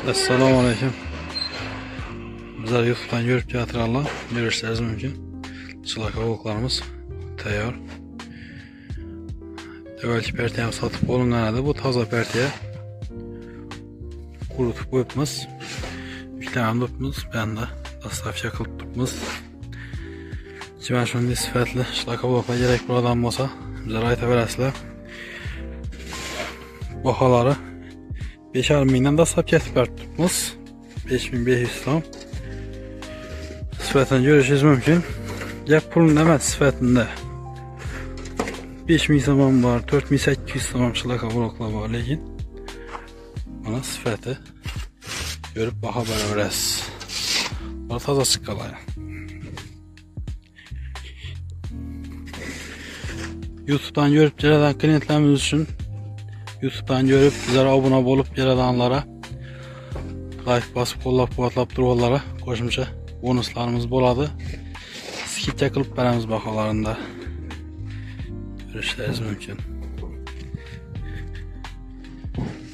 Assalomu alaykum. Bizlar YouTube'dan görüp getirenler görüşleriniz mümkün. Çılak avuklarımız tayyor. Evvelki pertiyem satıp olungan bu taza pertiye kurutup koyupmiz. Yükleyen tutupmiz. Ben de dastaf yakılıp tutupmiz. Ben şunday sifatli çılak avukla gerek bir adam olsa bizler ayta verasizlar. Bahaları 5,5 mindən dastaf kesip tutupmiz. 5500 so'm. Sifatini görüşünüz mümkün. Gap pulun emas sifatinde 5000 so'm var, 4800 so'm çılaka bloklar var, lekin bana sifati görüp baha beraberasiz. Bunlar taza çıkalar. YouTube'dan görüp gelen klientlerimiz için YouTube'dan görüp bizlere abone olup geledenlere like basıp kollap kuvvetlap durğalara koşumça bonuslarımız boladı. Skip yakılıp veremiz bakalarında görüşleriniz mümkün.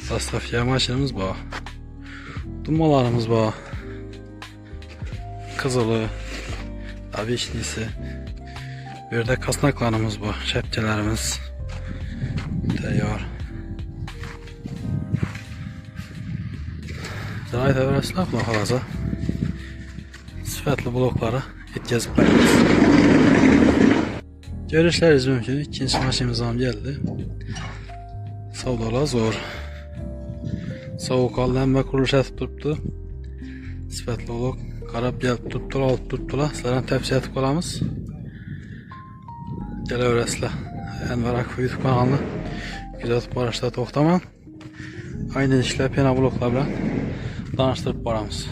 Dastafiye maşinimiz var. Dummalarımız var. Kızılı, avişlisi. Bir de kasnaklarımız var. Şepçelerimiz tayyor. Zahit öğrensinler bloklarsa sıfatlı bloklara yetkazıp veririz. Görüşleriniz mümkün. İkinci maşinimizden geldi. Savdalar zor. Soğuk aldı hem kuruluş etip tuttu. Sıfatlı blok karab gelip tuttular, alıp tuttular. Sizlerden tepsi etip kalamız. Gel öğrensinler. Enver Akfu YouTube kanalını güzel barışta toxtaman. Aynı işler pena bloklar bilen danıştırıp baramız.